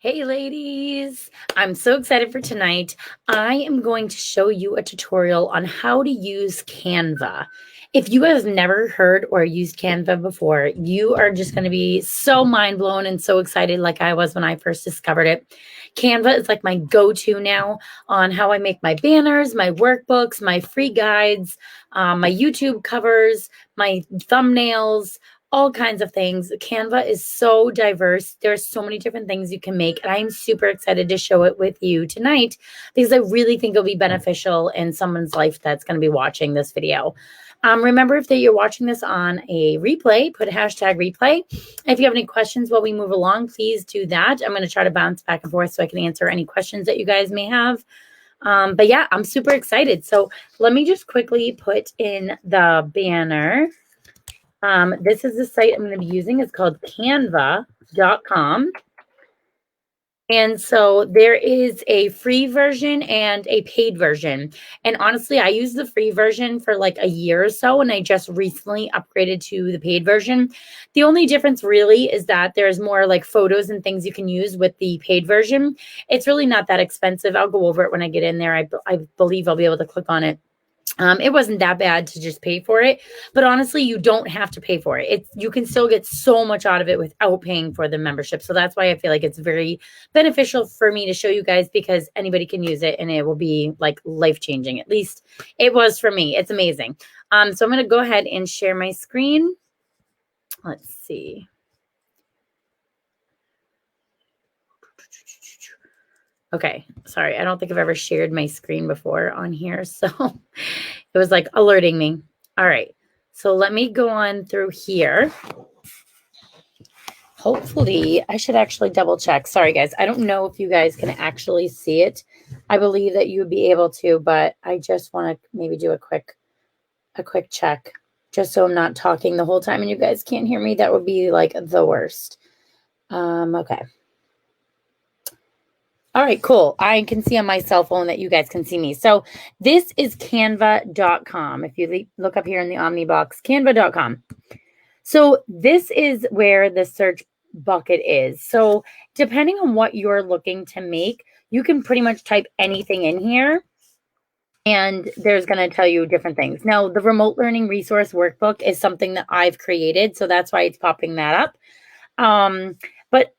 Hey ladies, I'm so excited for tonight. I am going to show you a tutorial on how to use Canva. If you have never heard or used Canva before, you are just going to be so mind blown and so excited like I was when I first discovered it. Canva is like my go-to now on how I make my banners, my workbooks, my free guides, my YouTube covers, my thumbnails, all kinds of things. Canva is so diverse. There's so many different things you can make. And I'm super excited to show it with you tonight because I really think it'll be beneficial in someone's life that's going to be watching this video. Remember, if you're watching this on a replay, put a hashtag replay. If you have any questions while we move along, please do that. I'm going to try to bounce back and forth so I can answer any questions that you guys may have. But yeah, I'm super excited. So let me just quickly put in the banner. This is the site I'm going to be using. It's called canva.com. And so there is a free version and a paid version. And honestly, I used the free version for like a year or so, and I just recently upgraded to the paid version. The only difference really is that there's more like photos and things you can use with the paid version. It's really not that expensive. I'll go over it when I get in there. I believe I'll be able to click on it. It wasn't that bad to just pay for it, but honestly, you don't have to pay for it. You can still get so much out of it without paying for the membership. So that's why I feel like it's very beneficial for me to show you guys because anybody can use it and it will be like life-changing. At least it was for me. It's amazing. So I'm going to go ahead and share my screen. Let's see. Okay, sorry. I don't think I've ever shared my screen before on here. So it was like alerting me. All right. So let me go on through here. Hopefully, I should actually double check. Sorry, guys. I don't know if you guys can actually see it. I believe that you would be able to, but I just want to maybe do a quick check just so I'm not talking the whole time and you guys can't hear me. That would be like the worst. Okay. All right, cool. I can see on my cell phone that you guys can see me. So this is canva.com. If you look up here in the Omni box, canva.com. So this is where the search bucket is. So depending on what you're looking to make, you can pretty much type anything in here and there's going to tell you different things. Now, the remote learning resource workbook is something that I've created. So that's why it's popping that up. But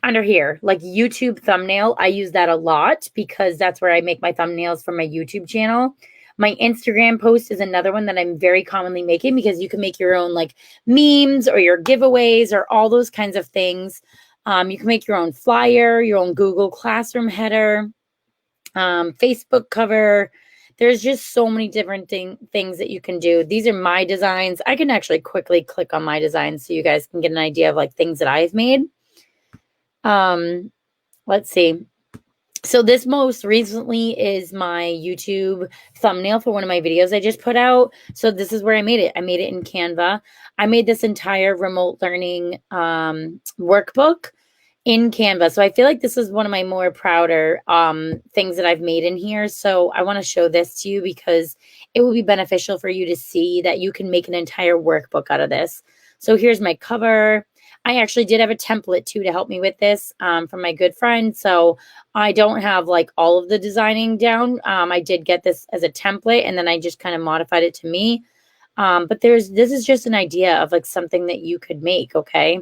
under here, like YouTube thumbnail, I use that a lot because that's where I make my thumbnails for my YouTube channel. My Instagram post is another one that I'm very commonly making because you can make your own like memes or your giveaways or all those kinds of things. You can make your own flyer, your own Google Classroom header, Facebook cover. There's just so many different things that you can do. These are my designs. I can actually quickly click on my designs so you guys can get an idea of like things that I've made. Let's see. So this most recently is my YouTube thumbnail for one of my videos I just put out. So this is where I made it. I made it in Canva. I made this entire remote learning workbook in Canva. So I feel like this is one of my more prouder things that I've made in here. So I want to show this to you because it will be beneficial for you to see that you can make an entire workbook out of this. So here's my cover. I actually did have a template too to help me with this from my good friend. So I don't have like all of the designing down. I did get this as a template and then I just kind of modified it to me. But this is just an idea of like something that you could make. Okay.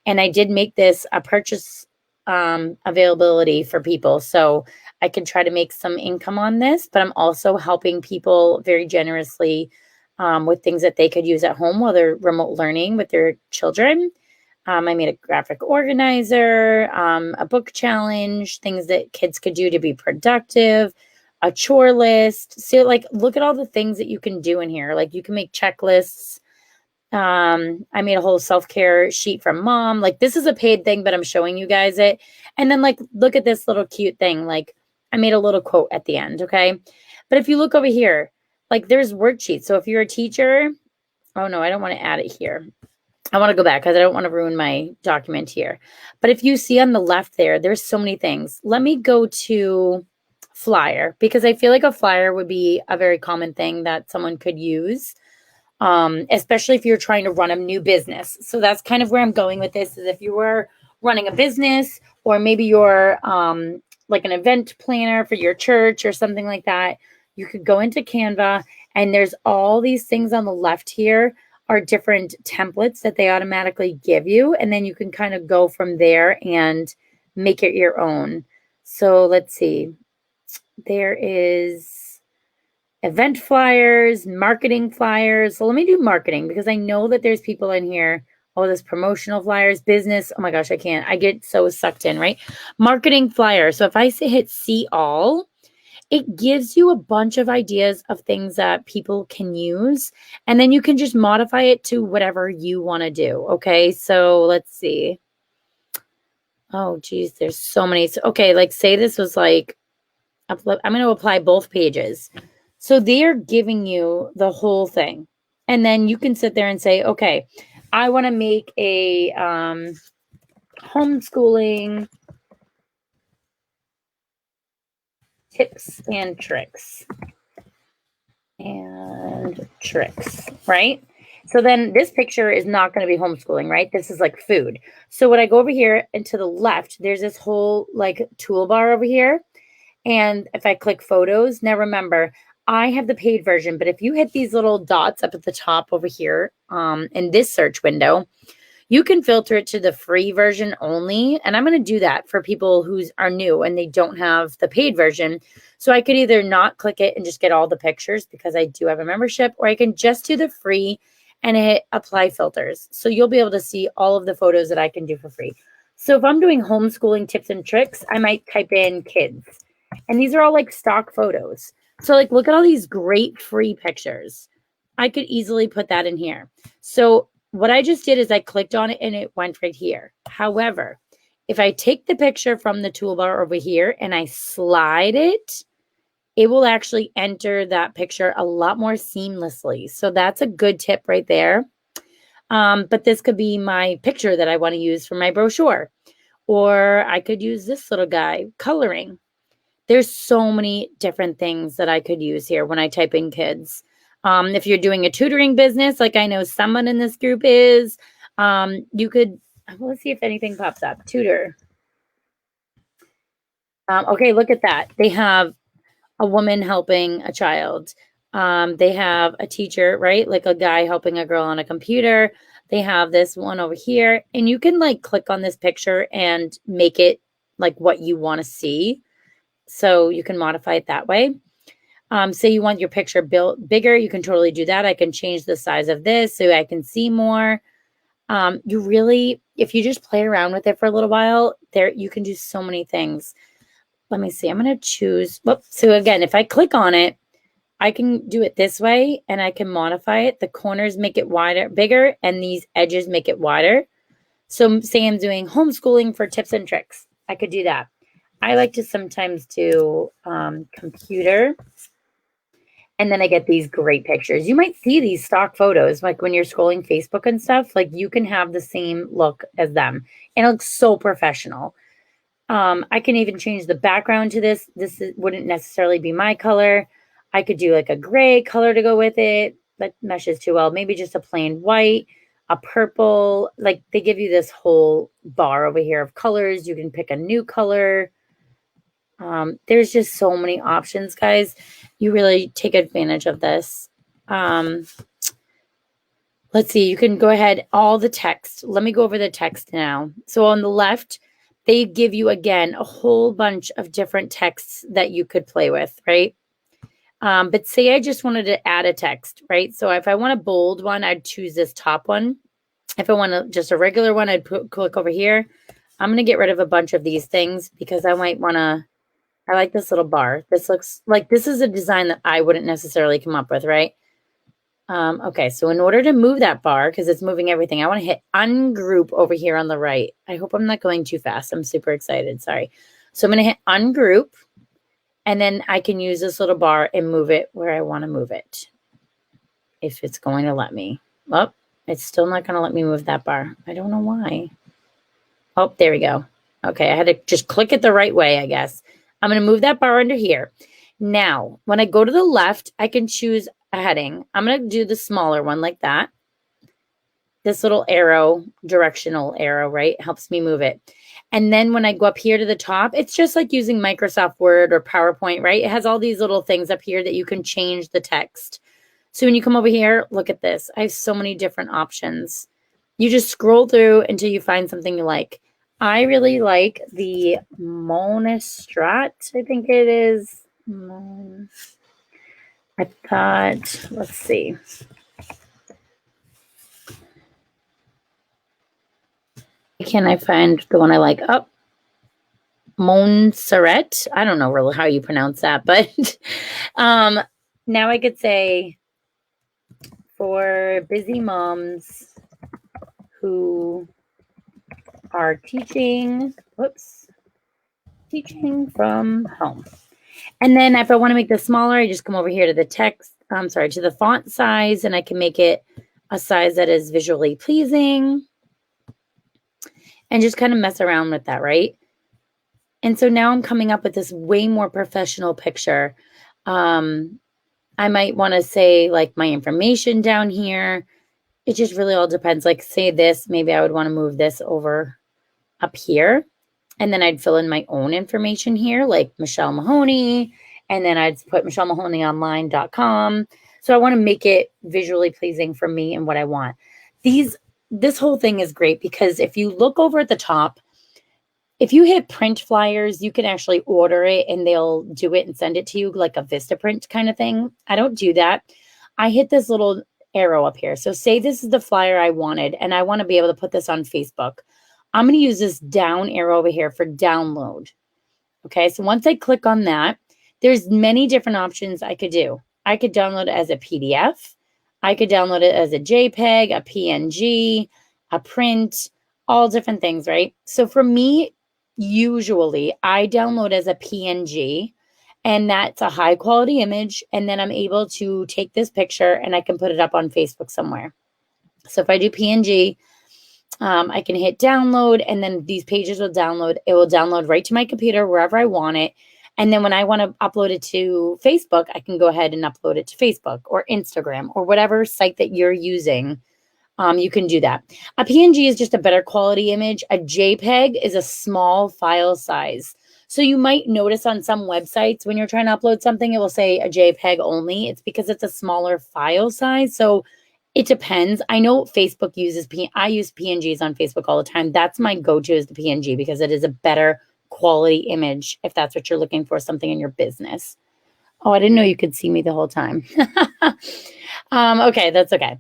And I did make this a purchase availability for people. So I can try to make some income on this, but I'm also helping people very generously with things that they could use at home while they're remote learning with their children. I made a graphic organizer, a book challenge, things that kids could do to be productive, a chore list. So like, look at all the things that you can do in here. Like you can make checklists. I made a whole self-care sheet from mom. Like this is a paid thing, but I'm showing you guys it. And then like, look at this little cute thing. Like I made a little quote at the end. Okay. But if you look over here, like there's worksheets. So if you're a teacher, oh no, I don't want to add it here. I want to go back because I don't want to ruin my document here. But if you see on the left there, there's so many things. Let me go to flyer because I feel like a flyer would be a very common thing that someone could use. Especially if you're trying to run a new business. So that's kind of where I'm going with this is if you were running a business, or maybe you're like an event planner for your church or something like that, you could go into Canva, and there's all these things on the left here are different templates that they automatically give you. And then you can kind of go from there and make it your own. So let's see. There is event flyers, marketing flyers. So let me do marketing because I know that there's people in here. Oh, this promotional flyers, business. Oh my gosh, I can't. I get so sucked in, right? Marketing flyer. So if I say hit see all, it gives you a bunch of ideas of things that people can use. And then you can just modify it to whatever you want to do. Okay. So let's see. Oh, geez. There's so many. So, okay. Like say this was like, I'm going to apply both pages. So they're giving you the whole thing. And then you can sit there and say, okay, I want to make a homeschooling tips and tricks. Right? So then this picture is not going to be homeschooling, right? This is like food. So when I go over here and to the left, there's this whole like toolbar over here. And if I click photos, now remember, I have the paid version, but if you hit these little dots up at the top over here in this search window, you can filter it to the free version only. And I'm going to do that for people who are new and they don't have the paid version. So I could either not click it and just get all the pictures because I do have a membership, or I can just do the free and hit apply filters. So you'll be able to see all of the photos that I can do for free. So if I'm doing homeschooling tips and tricks, I might type in kids. And these are all like stock photos. So like, look at all these great free pictures. I could easily put that in here. So what I just did is I clicked on it and it went right here. However, if I take the picture from the toolbar over here and I slide it, it will actually enter that picture a lot more seamlessly. So that's a good tip right there. But this could be my picture that I want to use for my brochure. Or I could use this little guy, coloring. There's so many different things that I could use here when I type in kids. If you're doing a tutoring business, like I know someone in this group is, you could, let's see if anything pops up. Tutor. Okay, look at that. They have a woman helping a child. They have a teacher, right? Like a guy helping a girl on a computer. They have this one over here. And you can like click on this picture and make it like what you want to see. So you can modify it that way. Say you want your picture built bigger, you can totally do that. I can change the size of this so I can see more. You really, if you just play around with it for a little while, there you can do so many things. Let me see. I'm going to choose. Whoops. So again, if I click on it, I can do it this way and I can modify it. The corners make it wider, bigger, and these edges make it wider. So say I'm doing homeschooling for tips and tricks. I could do that. I like to sometimes do computer, and then I get these great pictures. You might see these stock photos, like when you're scrolling Facebook and stuff, like you can have the same look as them. And it looks so professional. I can even change the background to this. Wouldn't necessarily be my color. I could do like a gray color to go with it. That meshes too well. Maybe just a plain white, a purple. Like they give you this whole bar over here of colors. You can pick a new color. There's just so many options, guys. You really take advantage of this. Let's see. You can go ahead. All the text. Let me go over the text now. So on the left, they give you, again, a whole bunch of different texts that you could play with, right? But say I just wanted to add a text, right? So if I want a bold one, I'd choose this top one. If I want just a regular one, I'd click over here. I'm going to get rid of a bunch of these things because I might want to, I like this little bar. This looks like this is a design that I wouldn't necessarily come up with, right? Okay, so in order to move that bar, because it's moving everything, I want to hit ungroup over here on the right. I hope I'm not going too fast. I'm super excited. Sorry. So I'm going to hit ungroup, and then I can use this little bar and move it where I want to move it. If it's going to let me. Well, it's still not going to let me move that bar. I don't know why. Oh, there we go. Okay, I had to just click it the right way, I guess. I'm going to move that bar under here. Now, when I go to the left, I can choose a heading. I'm going to do the smaller one like that. this little arrow, directional arrow, right? Helps me move it. And then when I go up here to the top, it's just like using Microsoft Word or PowerPoint, right? It has all these little things up here that you can change the text. So when you come over here, look at this. I have so many different options. You just scroll through until you find something you like. I really like the Monistrat, I think it is. I thought, let's see. Can I find the one I like? Oh, Montserrat. I don't know really how you pronounce that, but now I could say for busy moms who are teaching from home. And then if I want to make this smaller, I just come over here to the text, to the font size, and I can make it a size that is visually pleasing and just kind of mess around with that, right? And so now I'm coming up with this way more professional picture. I might want to say like my information down here. It just really all depends. Like say this, maybe I would want to move this over up here. And then I'd fill in my own information here, like Michelle Mahoney. And then I'd put MichelleMahoneyOnline.com. So I want to make it visually pleasing for me and what I want. This whole thing is great because if you look over at the top, if you hit print flyers, you can actually order it and they'll do it and send it to you like a Vistaprint kind of thing. I don't do that. I hit this little arrow up here. So say this is the flyer I wanted and I want to be able to put this on Facebook. I'm going to use this down arrow over here for download. Okay, so once I click on that, there's many different options I could do. I could download it as a PDF. I could download it as a JPEG, a PNG, a print, all different things, right? So for me, usually I download as a PNG and that's a high quality image. And then I'm able to take this picture and I can put it up on Facebook somewhere. So if I do PNG, I can hit download and then these pages will download. It will download right to my computer wherever I want it. And then when I want to upload it to Facebook, I can go ahead and upload it to Facebook or Instagram or whatever site that you're using. You can do that. A PNG is just a better quality image. A JPEG is a small file size. So you might notice on some websites when you're trying to upload something, it will say a JPEG only. It's because it's a smaller file size. So it depends. I know Facebook uses I use PNGs on Facebook all the time. That's my go-to is the PNG because it is a better quality image if that's what you're looking for, something in your business. Oh, I didn't know you could see me the whole time. Okay, that's okay.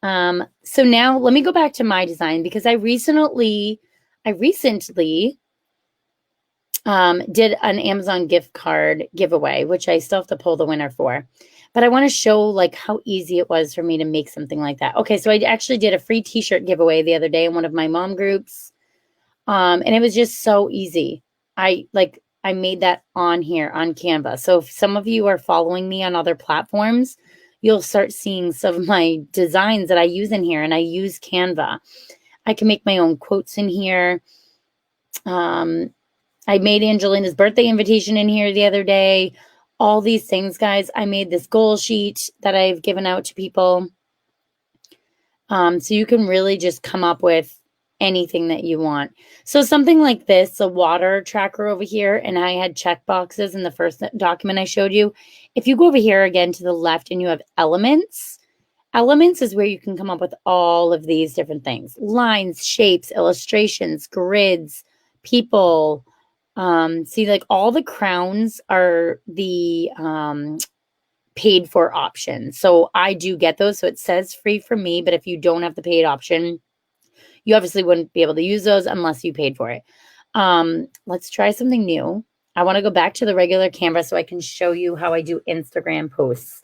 So now let me go back to my design because I recently did an Amazon gift card giveaway, which I still have to pull the winner for. But I want to show like how easy it was for me to make something like that. Okay, so I actually did a free t-shirt giveaway the other day in one of my mom groups. And it was just so easy. I made that on here on Canva. So if some of you are following me on other platforms, you'll start seeing some of my designs that I use in here, and I use Canva. I can make my own quotes in here. I made Angelina's birthday invitation in here the other day. All these things, guys. I made this goal sheet that I've given out to people. So you can really just come up with anything that you want. So something like this, a water tracker over here, and I had check boxes in the first document I showed you. If you go over here again to the left and you have elements, elements is where you can come up with all of these different things. Lines, shapes, illustrations, grids, people. See, like all the crowns are the paid for option. So I do get those. So it says free for me, but if you don't have the paid option, you obviously wouldn't be able to use those unless you paid for it. Let's try something new. I want to go back to the regular Canva so I can show you how I do Instagram posts.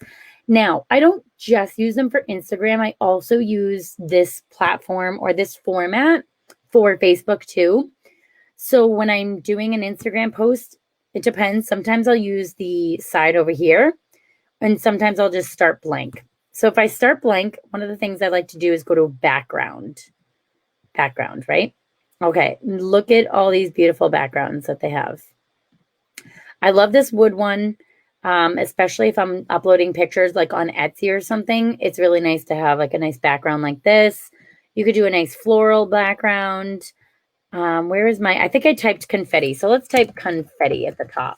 Now, I don't just use them for Instagram. I also use this platform or this format for Facebook too. So when I'm doing an Instagram post, it depends. Sometimes I'll use the side over here and sometimes I'll just start blank. So if I start blank, one of the things I like to do is go to background, right? Okay, look at all these beautiful backgrounds that they have. I love this wood one. especially if I'm uploading pictures like on Etsy or something. It's really nice to have like a nice background like this. You could do a nice floral background. Where is my, I think I typed confetti. So let's type confetti at the top.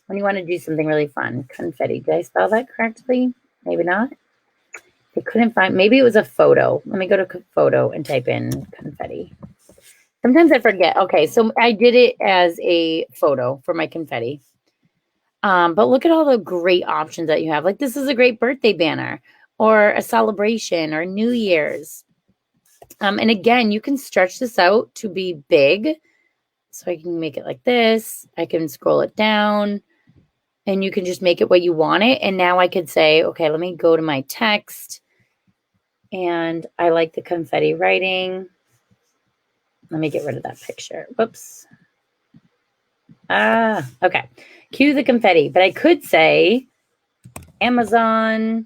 When you want to do something really fun, confetti. Did I spell that correctly? Maybe not. I couldn't find, maybe it was a photo. Let me go to photo and type in confetti. Sometimes I forget. Okay, so I did it as a photo for my confetti. But look at all the great options that you have. Like this is a great birthday banner or a celebration or New Year's. And again, you can stretch this out to be big. So I can make it like this. I can scroll it down and you can just make it what you want it. And now I could say, okay, let me go to my text. And I like the confetti writing. Let me get rid of that picture. Whoops. Okay. Cue the confetti. But I could say Amazon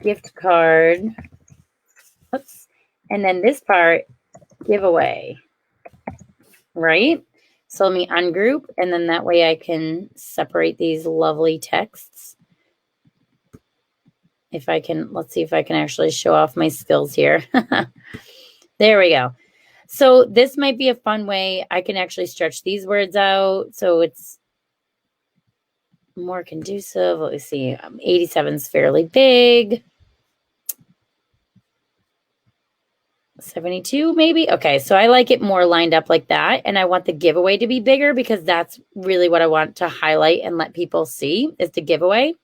gift card. Oops. And then this part, giveaway. Right? So let me ungroup. And then that way I can separate these lovely texts. If I can, let's see if I can actually show off my skills here. There we go. So this might be a fun way. I can actually stretch these words out so it's more conducive. Let me see. 87 is fairly big. 72 maybe. Okay, so I like it more lined up like that. And I want the giveaway to be bigger because that's really what I want to highlight and let people see is the giveaway.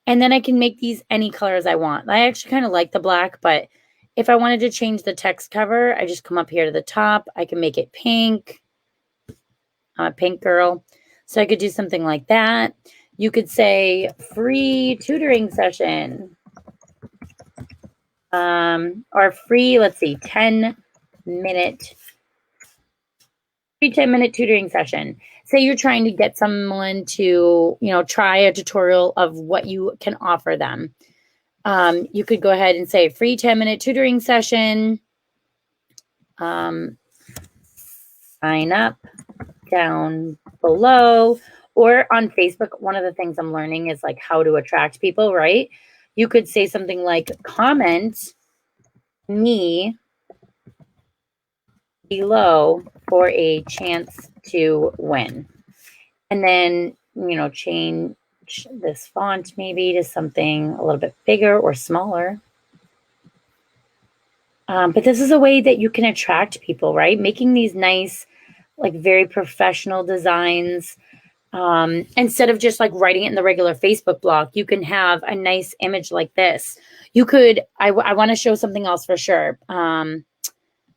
And then I can make these any colors I want. I actually kind of like the black, but if I wanted to change the text cover, I just come up here to the top. I can make it pink. I'm a pink girl. So I could do something like that. You could say free tutoring session. Or free, let's see, 10-minute tutoring session. Say you're trying to get someone to, try a tutorial of what you can offer them. You could go ahead and say free 10-minute tutoring session. Sign up down below. Or on Facebook, one of the things I'm learning is like how to attract people, right? You could say something like comment me below for a chance to win. And then, change this font maybe to something a little bit bigger or smaller. But this is a way that you can attract people, right? Making these nice, like very professional designs. Instead of just like writing it in the regular Facebook blog, you can have a nice image like this. You could, I want to show something else for sure.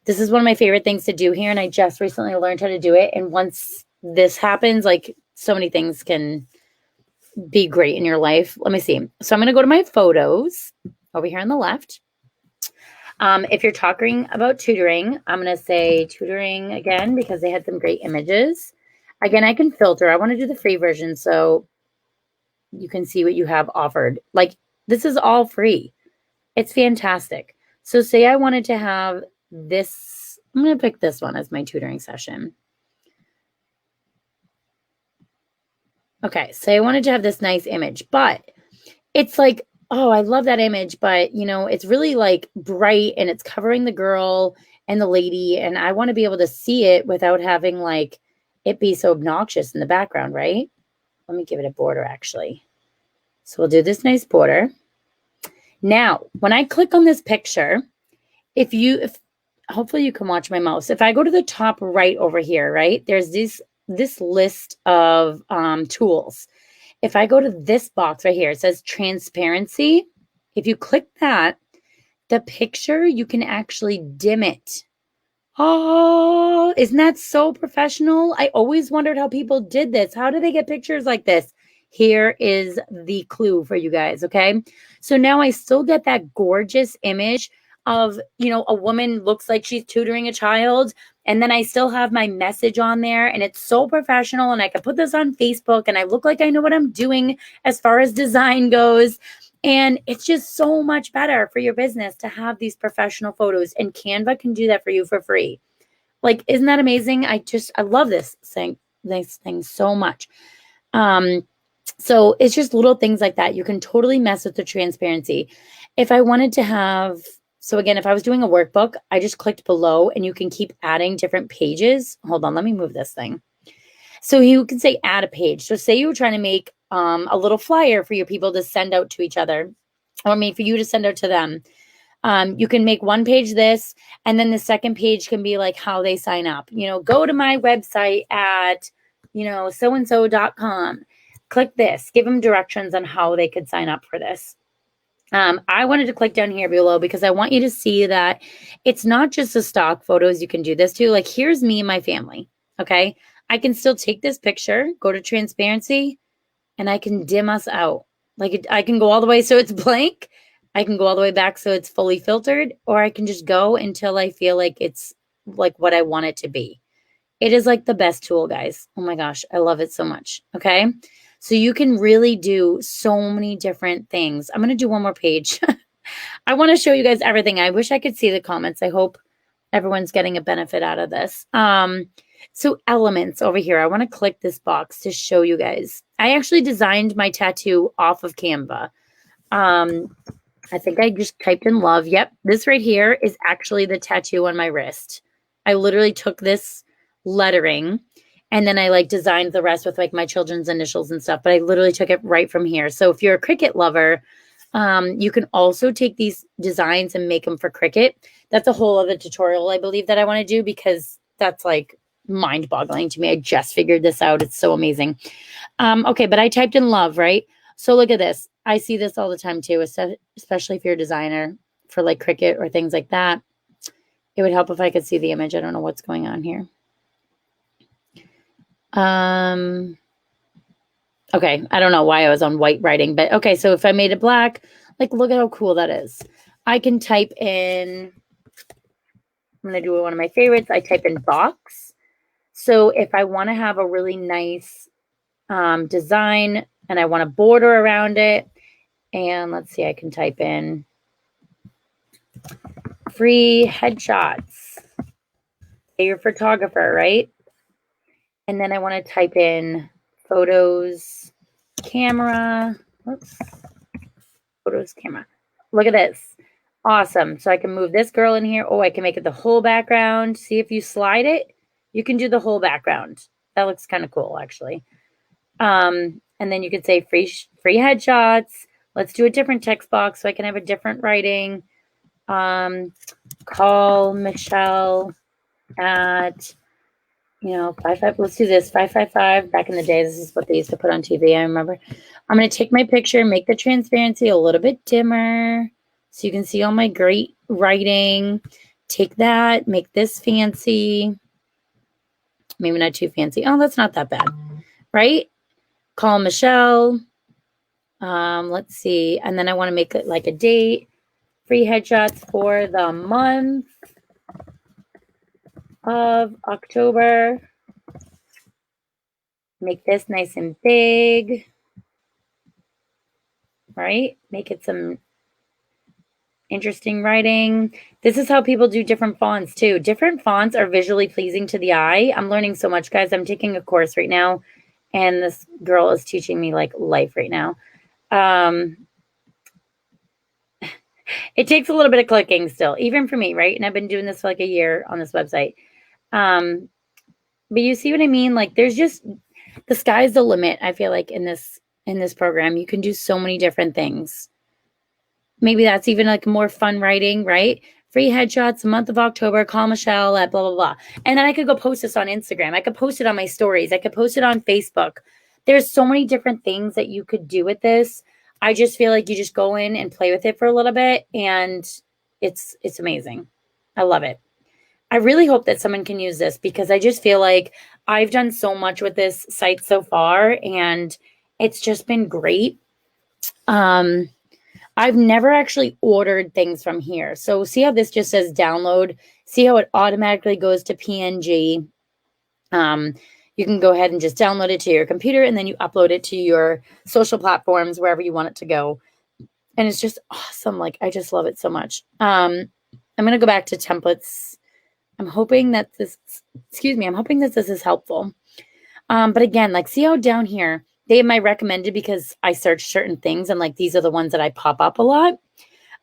This is one of my favorite things to do here. And I just recently learned how to do it. And once this happens, like so many things can be great in your life. Let me see. So I'm going to go to my photos over here on the left. If you're talking about tutoring, I'm going to say tutoring again, because they had some great images. Again, I can filter. I want to do the free version so you can see what you have offered. Like this is all free. It's fantastic. So say I wanted to have this, I'm going to pick this one as my tutoring session. Okay, so I wanted to have this nice image, but it's like, oh, I love that image, but it's really like bright and it's covering the girl and the lady, and I want to be able to see it without having like it be so obnoxious in the background, right? Let me give it a border actually. So we'll do this nice border. Now, when I click on this picture, if hopefully you can watch my mouse. If I go to the top right over here, right, there's this list of tools. If I go to this box right here, it says transparency. If you click that, the picture, you can actually dim it. Oh, isn't that so professional? I always wondered how people did this. How do they get pictures like this? Here is the clue for you guys, okay? So now I still get that gorgeous image of, a woman looks like she's tutoring a child. And then I still have my message on there and it's so professional. And I can put this on Facebook and I look like I know what I'm doing as far as design goes. And it's just so much better for your business to have these professional photos, and Canva can do that for you for free. Like, isn't that amazing? I love this thing so much. So it's just little things like that. You can totally mess with the transparency. If I wanted to have, so again, if I was doing a workbook, I just clicked below and you can keep adding different pages. Hold on, let me move this thing. So you can say add a page. So say you were trying to make a little flyer for your people to send out to each other, or maybe for you to send out to them. You can make one page this, and then the second page can be like how they sign up. Go to my website at, so-and-so.com. Click this, give them directions on how they could sign up for this. I wanted to click down here below because I want you to see that it's not just the stock photos you can do this to. Like, here's me and my family. Okay. I can still take this picture, go to transparency, and I can dim us out. I can go all the way so it's blank. I can go all the way back so it's fully filtered, or I can just go until I feel like it's like what I want it to be. It is like the best tool, guys. Oh my gosh, I love it so much. Okay. So you can really do so many different things. I'm going to do one more page. I want to show you guys everything. I wish I could see the comments. I hope everyone's getting a benefit out of this. So elements over here. I want to click this box to show you guys. I actually designed my tattoo off of Canva. I think I just typed in love. Yep. This right here is actually the tattoo on my wrist. I literally took this lettering and then I designed the rest with my children's initials and stuff, but I literally took it right from here. So if you're a Cricut lover, you can also take these designs and make them for Cricut. That's a whole other tutorial, I believe, that I want to do because that's mind boggling to me. I just figured this out. It's so amazing. Okay. But I typed in love, right? So look at this. I see this all the time too, especially if you're a designer for Cricut or things like that. It would help if I could see the image. I don't know what's going on here. Okay. I don't know why I was on white writing, but okay. So if I made it black, look at how cool that is. I can type in, I'm going to do one of my favorites. I type in box. So if I want to have a really nice design and I want a border around it, and let's see, I can type in free headshots. Say you're a photographer, right? And then I want to type in photos, camera. Oops. Photos, camera. Look at this. Awesome. So I can move this girl in here. Oh, I can make it the whole background. See, if you slide it, you can do the whole background. That looks kind of cool, actually. And then you could say free headshots. Let's do a different text box so I can have a different writing. Call Michelle at, 55. Let's do this. 555. Back in the day, this is what they used to put on TV. I remember. I'm going to take my picture, make the transparency a little bit dimmer so you can see all my great writing. Take that, make this fancy. Maybe not too fancy. Oh, that's not that bad, right? Call Michelle. Let's see. And then I want to make it a date. Free headshots for the month of October. Make this nice and big, right? Make it some interesting writing. This is how people do different fonts too. Different fonts are visually pleasing to the eye. I'm learning so much, guys. I'm taking a course right now, and this girl is teaching me life right now. It takes a little bit of clicking still, even for me, right? And I've been doing this for a year on this website. But you see what I mean? There's just, the sky's the limit. I feel in this program, you can do so many different things. Maybe that's even more fun writing, right? Free headshots, month of October, call Michelle at blah, blah, blah. And then I could go post this on Instagram. I could post it on my stories. I could post it on Facebook. There's so many different things that you could do with this. I just feel you just go in and play with it for a little bit, and it's amazing. I love it. I really hope that someone can use this because I just feel I've done so much with this site so far, and it's just been great. I've never actually ordered things from here. So see how this just says download? See how it automatically goes to PNG? You can go ahead and just download it to your computer, and then you upload it to your social platforms, wherever you want it to go. And it's just awesome. I just love it so much. I'm going to go back to templates. I'm hoping that this is helpful. But again, see how down here, They have my recommended because I search certain things and like these are the ones that I pop up a lot.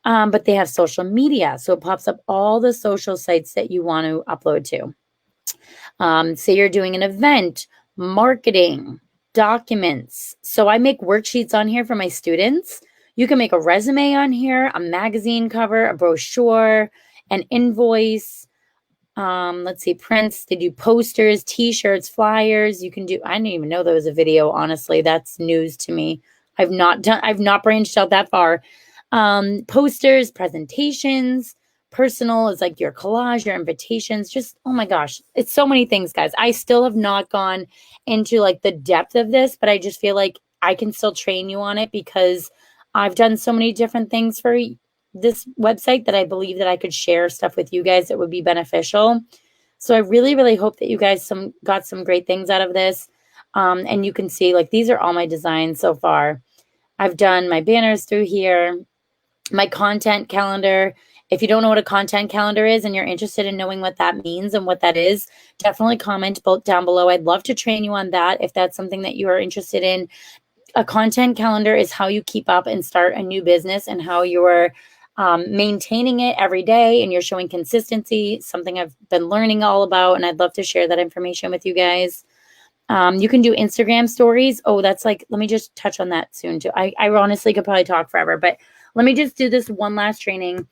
But they have social media. So it pops up all the social sites that you want to upload to. Say you're doing an event, marketing, documents. So I make worksheets on here for my students. You can make a resume on here, a magazine cover, a brochure, an invoice. Let's see, prints. They do posters, t-shirts, flyers. You can do, I didn't even know there was a video, honestly. That's news to me. I've not branched out that far. Posters, presentations, personal is like your collage, your invitations, just, oh my gosh, it's so many things, guys. I still have not gone into like the depth of this, but I just feel like I can still train you on it because I've done so many different things for this website that I believe that I could share stuff with you guys that would be beneficial. So I really, really hope that you guys got some great things out of this. And you can see like these are all my designs so far. I've done my banners through here, my content calendar. If you don't know what a content calendar is and you're interested in knowing what that means and what that is, definitely comment down below. I'd love to train you on that if that's something that you are interested in. A content calendar is how you keep up and start a new business and how you're maintaining it every day and you're showing consistency, something I've been learning all about, and I'd love to share that information with you guys. You can do Instagram stories. Oh, that's like, let me just touch on that soon too. I honestly could probably talk forever, but let me just do this one last training.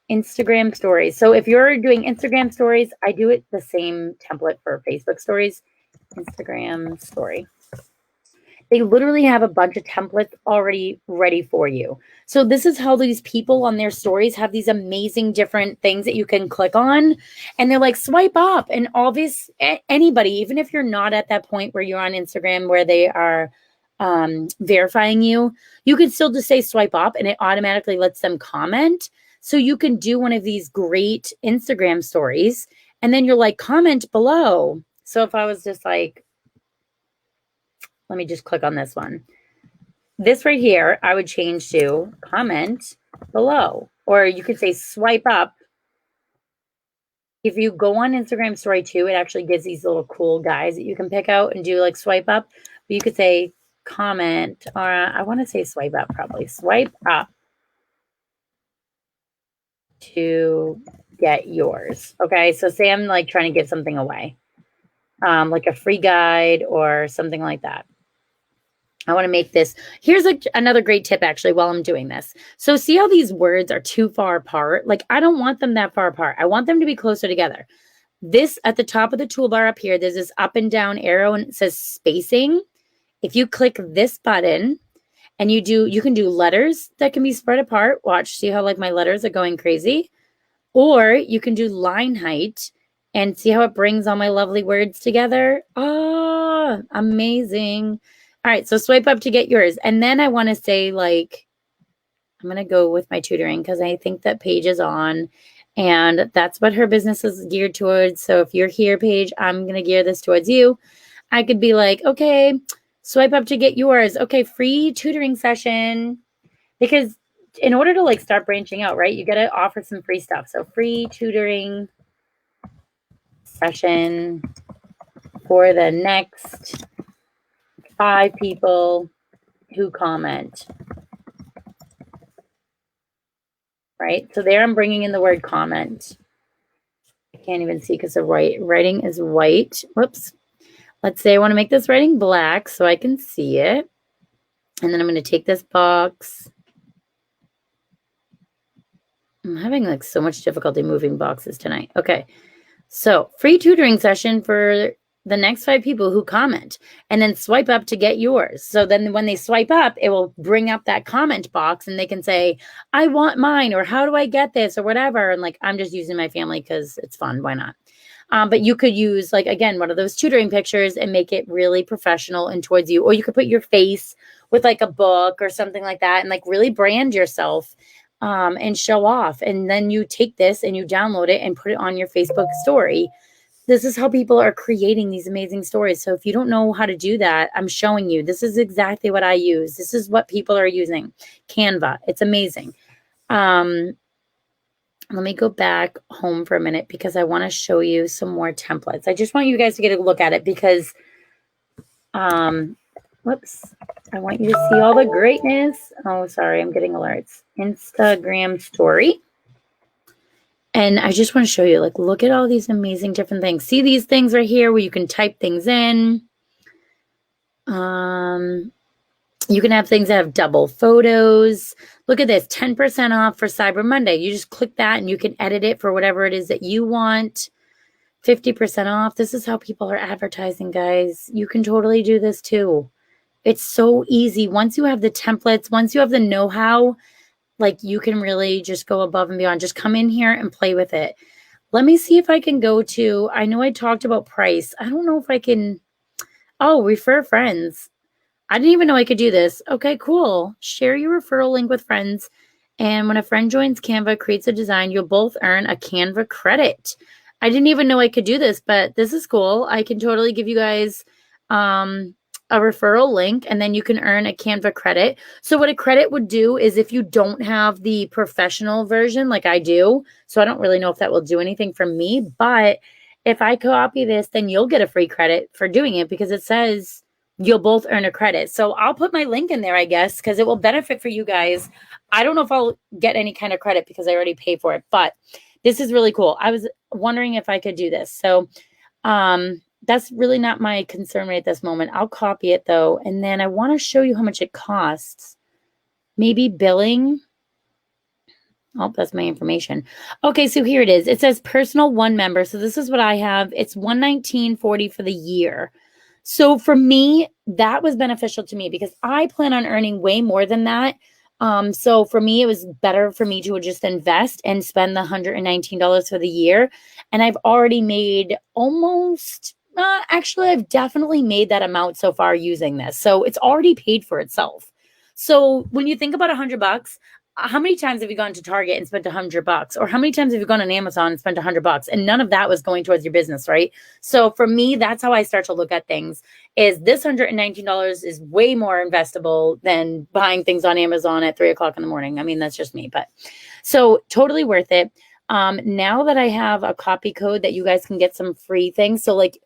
Instagram stories. So if you're doing Instagram stories, I do it the same template for Facebook stories. Instagram story. They literally have a bunch of templates already ready for you. So this is how these people on their stories have these amazing different things that you can click on. And they're like, swipe up. And all this, anybody, even if you're not at that point where you're on Instagram where they are verifying you, you can still just say swipe up and it automatically lets them comment. So you can do one of these great Instagram stories and then you're like, comment below. So if I was just like, let me just click on this one. This right here, I would change to comment below, or you could say swipe up. If you go on Instagram story too, it actually gives these little cool guys that you can pick out and do like swipe up. But you could say comment, or I want to say swipe up probably. Swipe up to get yours. Okay, so say I'm like trying to give something away, like a free guide or something like that. I want to make this. Here's another great tip actually while I'm doing this. So see how these words are too far apart? Like I don't want them that far apart. I want them to be closer together. This at the top of the toolbar up here, there's this up and down arrow and it says spacing. If you click this button and you can do letters that can be spread apart. Watch, see how like my letters are going crazy? Or you can do line height and see how it brings all my lovely words together. Oh, amazing. All right, so swipe up to get yours. And then I want to say like, I'm going to go with my tutoring because I think that Paige is on and that's what her business is geared towards. So if you're here, Paige, I'm going to gear this towards you. I could be like, okay, swipe up to get yours. Okay, free tutoring session. Because in order to like start branching out, right, you got to offer some free stuff. So free tutoring session for the next 5 people who comment. Right? So there I'm bringing in the word comment. I can't even see because the writing is white. Whoops. Let's say I want to make this writing black so I can see it. And then I'm going to take this box. I'm having like so much difficulty moving boxes tonight. Okay. So free tutoring session for the next 5 people who comment, and then swipe up to get yours. So then when they swipe up, it will bring up that comment box and they can say, I want mine, or how do I get this, or whatever. And like, I'm just using my family because it's fun. Why not? But you could use like, again, one of those tutoring pictures and make it really professional and towards you, or you could put your face with like a book or something like that and like really brand yourself and show off. And then you take this and you download it and put it on your Facebook story. This is how people are creating these amazing stories. So if you don't know how to do that, I'm showing you. This is exactly what I use. This is what people are using. Canva. It's amazing. Let me go back home for a minute because I want to show you some more templates. I just want you guys to get a look at it because Whoops. I want you to see all the greatness. Oh, sorry. I'm getting alerts. Instagram story. And I just want to show you, like, look at all these amazing different things. See these things right here where you can type things in. You can have things that have double photos. Look at this, 10% off for Cyber Monday. You just click that and you can edit it for whatever it is that you want. 50% off. This is how people are advertising, guys. You can totally do this too. It's so easy. Once you have the templates, once you have the know-how, like, you can really just go above and beyond. Just come in here and play with it. Let me see if I can go to, I know I talked about price. I don't know if I can, oh, refer friends. I didn't even know I could do this. Okay, cool. Share your referral link with friends. And when a friend joins Canva, creates a design, you'll both earn a Canva credit. I didn't even know I could do this, but this is cool. I can totally give you guys a referral link, and then you can earn a Canva credit. So what a credit would do is, if you don't have the professional version like I do, so I don't really know if that will do anything for me, but if I copy this, then you'll get a free credit for doing it, because it says you'll both earn a credit. So I'll put my link in there, I guess, because it will benefit for you guys. I don't know if I'll get any kind of credit because I already paid for it, but this is really cool. I was wondering if I could do this. So that's really not my concern right at this moment. I'll copy it though. And then I want to show you how much it costs. Maybe billing. Oh, that's my information. Okay, so here it is. It says personal one member. So this is what I have. It's $119.40 for the year. So for me, that was beneficial to me because I plan on earning way more than that. So for me, it was better for me to just invest and spend the $119 for the year. And I've already made almost, actually, I've definitely made that amount so far using this. So it's already paid for itself. So when you think about $100, how many times have you gone to Target and spent $100? Or how many times have you gone on Amazon and spent $100? And none of that was going towards your business, right? So for me, that's how I start to look at things. Is this $119 is way more investable than buying things on Amazon at 3:00 in the morning. I mean, that's just me, but so totally worth it. Now that I have a copy code that you guys can get some free things. So like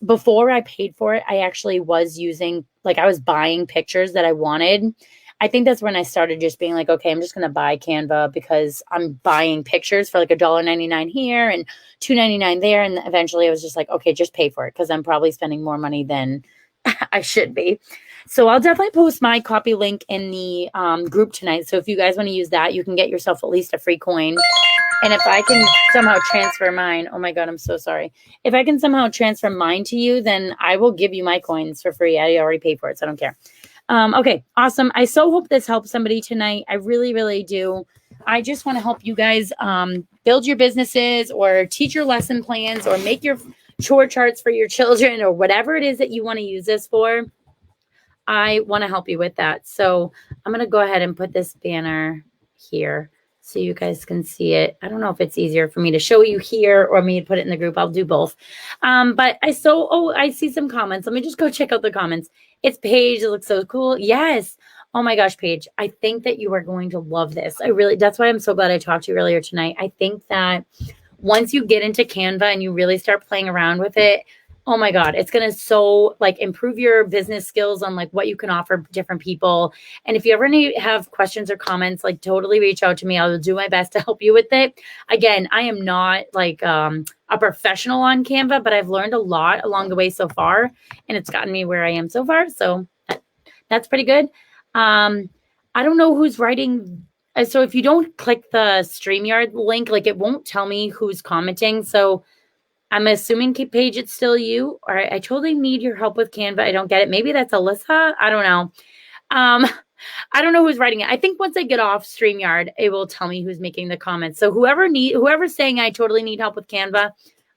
before I paid for it, I actually was using, like I was buying pictures that I wanted. I think that's when I started just being like, okay, I'm just going to buy Canva because I'm buying pictures for like $1.99 here and $2.99 there. And eventually I was just like, okay, just pay for it because I'm probably spending more money than I should be. So I'll definitely post my copy link in the group tonight. So if you guys want to use that, you can get yourself at least a free coin. And if I can somehow transfer mine, oh my God, I'm so sorry. If I can somehow transfer mine to you, then I will give you my coins for free. I already paid for it, so I don't care. Okay, awesome. I so hope this helps somebody tonight. I really, really do. I just want to help you guys build your businesses or teach your lesson plans or make your chore charts for your children or whatever it is that you want to use this for. I want to help you with that. So I'm going to go ahead and put this banner here so you guys can see it. I don't know if it's easier for me to show you here or me to put it in the group. I'll do both. But I see some comments. Let me just go check out the comments. It's Paige. It looks so cool. Yes. Oh my gosh, Paige. I think that you are going to love this. That's why I'm so glad I talked to you earlier tonight. I think that once you get into Canva and you really start playing around with it, oh my God, it's going to so like improve your business skills on like what you can offer different people. And if you ever have questions or comments, like totally reach out to me. I will do my best to help you with it. Again, I am not like a professional on Canva, but I've learned a lot along the way so far, and it's gotten me where I am so far. So that's pretty good. I don't know who's writing. So if you don't click the StreamYard link, like it won't tell me who's commenting. So I'm assuming, Paige, it's still you. All right, I totally need your help with Canva. I don't get it. Maybe that's Alyssa. I don't know. I don't know who's writing it. I think once I get off StreamYard, it will tell me who's making the comments. So whoever's saying I totally need help with Canva,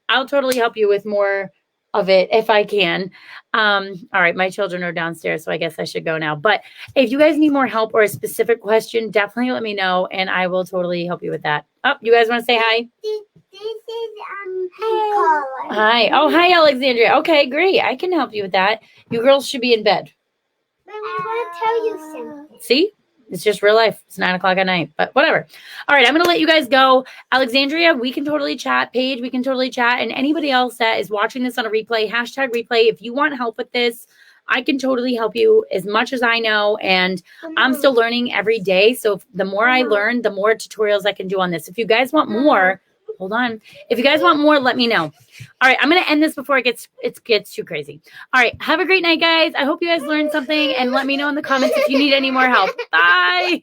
I'll totally help you with more of it if I can. All right, my children are downstairs, so I guess I should go now. But if you guys need more help or a specific question, definitely let me know, and I will totally help you with that. Oh, you guys want to say hi? This is hi. Hi. Oh, hi, Alexandria. Okay, great. I can help you with that. You girls should be in bed. I want to tell you something. See? It's just real life. It's 9:00 at night, but whatever. All right, I'm going to let you guys go. Alexandria, we can totally chat. Paige, we can totally chat. And anybody else that is watching this on a replay, #replay. If you want help with this, I can totally help you as much as I know. And I'm still learning every day. So the more I learn, the more tutorials I can do on this. If you guys want more, hold on. If you guys want more, let me know. All right, I'm going to end this before it gets too crazy. All right, have a great night, guys. I hope you guys learned something, and let me know in the comments if you need any more help. Bye.